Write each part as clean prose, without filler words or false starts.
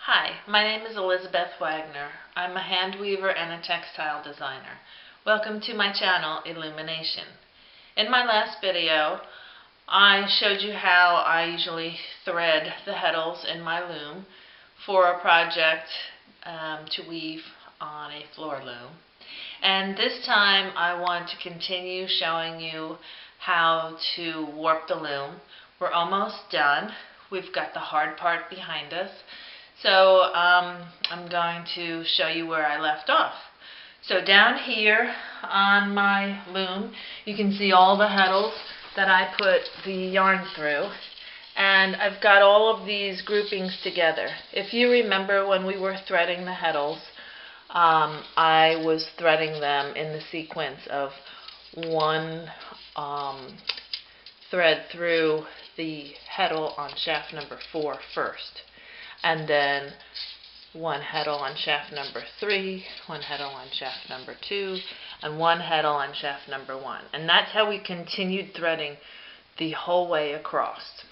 Hi, my name is Elizabeth Wagner. I'm a hand weaver and a textile designer. Welcome to my channel, Illumination. In my last video, I showed you how I usually thread the heddles in my loom for a project to weave on a floor loom. And this time I want to continue showing you how to warp the loom. We're almost done. We've got the hard part behind us. So I'm going to show you where I left off. So down here on my loom, you can see all the heddles that I put the yarn through. And I've got all of these groupings together. If you remember when we were threading the heddles, I was threading them in the sequence of one thread through the heddle on shaft number 4 first. And then one heddle on shaft number 3, one heddle on shaft number 2, and one heddle on shaft number 1. And that's how we continued threading the whole way across.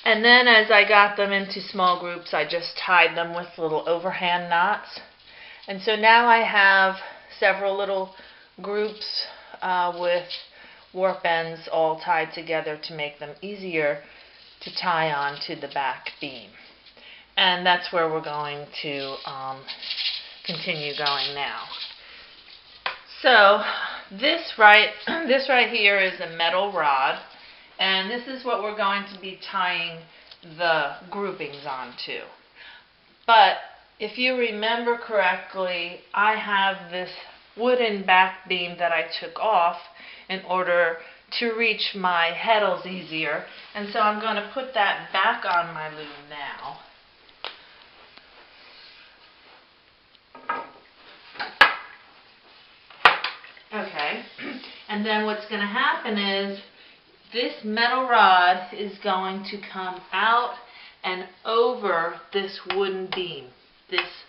And then as I got them into small groups, I just tied them with little overhand knots. And so now I have several little groups with warp ends all tied together to make them easier to tie on to the back beam. And that's where we're going to continue going now. So this right here is a metal rod, and this is what we're going to be tying the groupings onto. But if you remember correctly, I have this wooden back beam that I took off in order to reach my heddles easier, and so I'm going to put that back on my loom now. Okay, and then what's going to happen is this metal rod is going to come out and over this wooden beam. This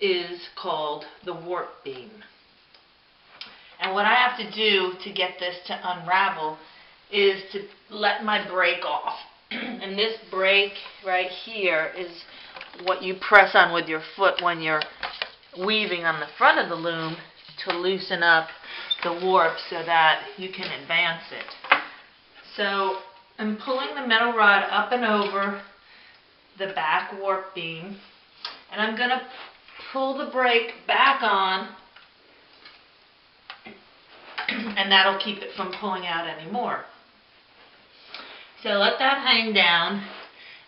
is called the warp beam. And what I have to do to get this to unravel is to let my brake off. And this brake right here is what you press on with your foot when you're weaving on the front of the loom to loosen up the warp so that you can advance it. So I'm pulling the metal rod up and over the back warp beam, and I'm going to pull the brake back on, and that'll keep it from pulling out anymore. So let that hang down,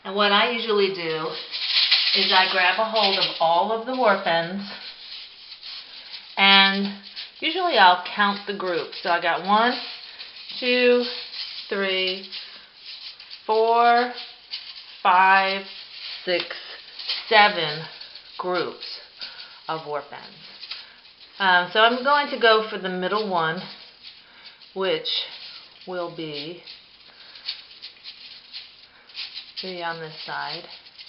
and what I usually do is I grab a hold of all of the warp ends, and usually I'll count the groups. So I got 1, 2, 3, 4, 5, 6, 7 groups of warp ends. So I'm going to go for the middle one, which will be 3 on this side,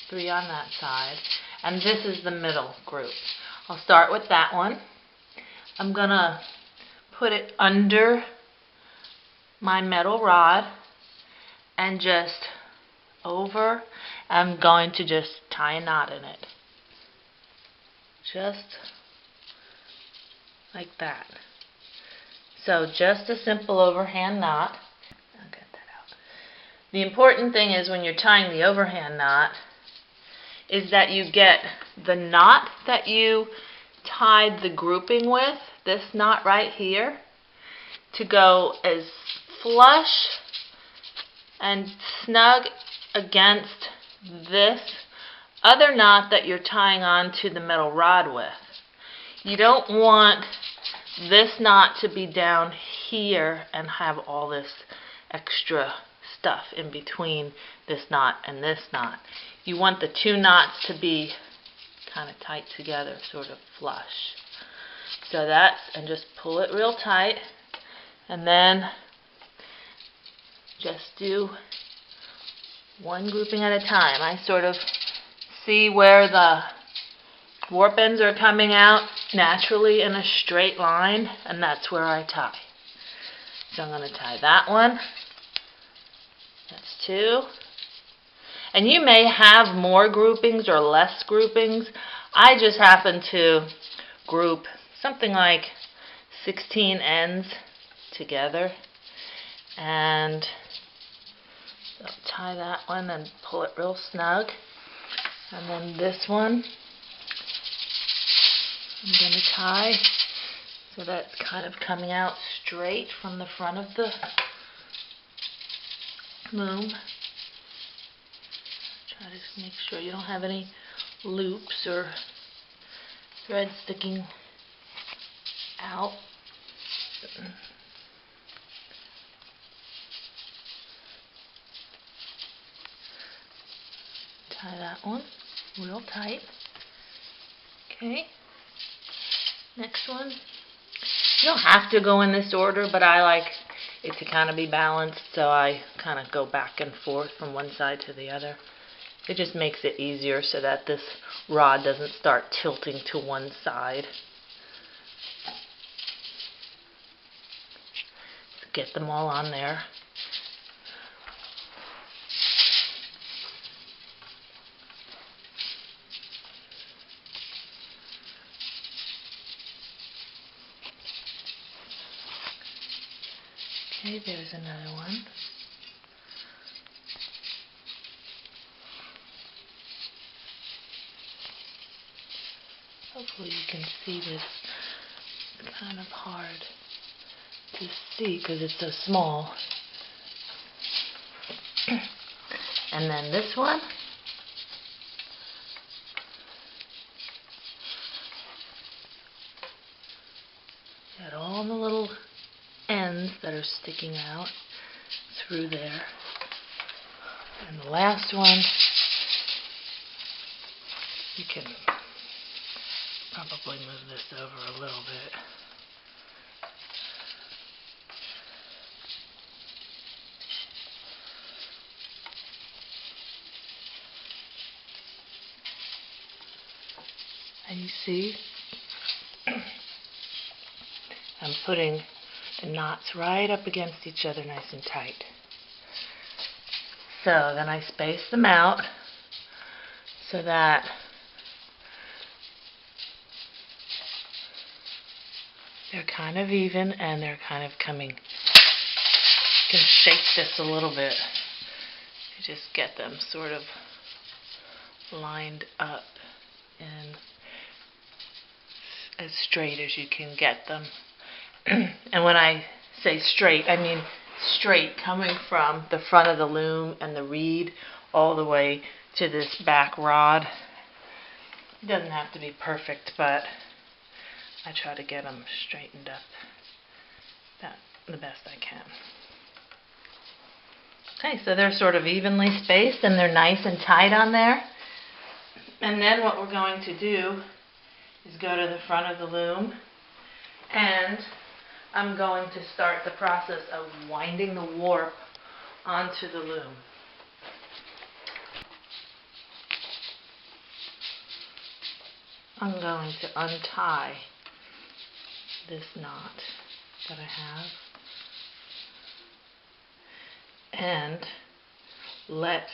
3 on that side, and this is the middle group. I'll start with that one. I'm going to put it under my metal rod and just over. I'm going to just tie a knot in it. Just like that. So just a simple overhand knot. I'll get that out. The important thing is when you're tying the overhand knot is that you get the knot that you tied the grouping with, this knot right here, to go as flush and snug against this other knot that you're tying onto the metal rod with. You don't want this knot to be down here and have all this extra stuff in between this knot and this knot. You want the two knots to be kind of tight together, sort of flush. So that's, and just pull it real tight, and then just do one grouping at a time. I sort of see where the warp ends are coming out naturally in a straight line, and that's where I tie. So I'm going to tie that one. That's 2. And you may have more groupings or less groupings. I just happen to group something like 16 ends together. And I'll tie that one and pull it real snug. And then this one I'm going to tie so that's kind of coming out straight from the front of the loom. Try to make sure you don't have any loops or thread sticking out. Tie that one real tight. Okay. Next one. You don't have to go in this order, but I like it to kind of be balanced, so I kind of go back and forth from one side to the other. It just makes it easier so that this rod doesn't start tilting to one side. Get them all on there. Okay, there's another one. Hopefully you can see this. It's kind of hard to see because it's so small. And then this one. Got all the little ends that are sticking out through there. And the last one, you can probably move this over a little bit. And you see, I'm putting the knots right up against each other nice and tight. So then I space them out so that they're kind of even and they're kind of coming. You can shake this a little bit to just get them sort of lined up and as straight as you can get them. And when I say straight, I mean straight coming from the front of the loom and the reed all the way to this back rod. It doesn't have to be perfect, but I try to get them straightened up the best I can. Okay, so they're sort of evenly spaced and they're nice and tight on there. And then what we're going to do is go to the front of the loom, and I'm going to start the process of winding the warp onto the loom. I'm going to untie this knot that I have and let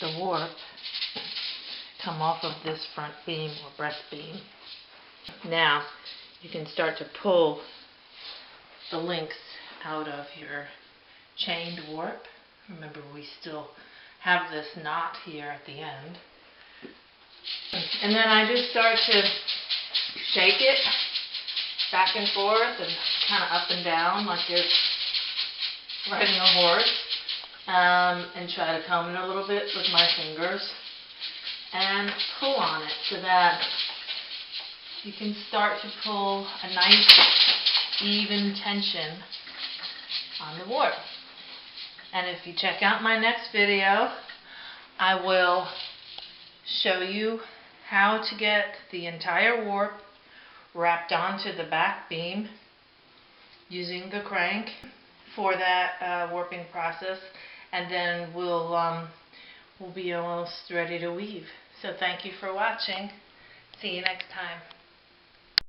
the warp come off of this front beam or breast beam. Now you can start to pull the links out of your chained warp. Remember, we still have this knot here at the end. And then I just start to shake it back and forth and kind of up and down like you're riding a horse, and try to comb it a little bit with my fingers and pull on it so that you can start to pull a nice even tension on the warp. And if you check out my next video, I will show you how to get the entire warp wrapped onto the back beam using the crank for that warping process, and then we'll be almost ready to weave. So thank you for watching. See you next time.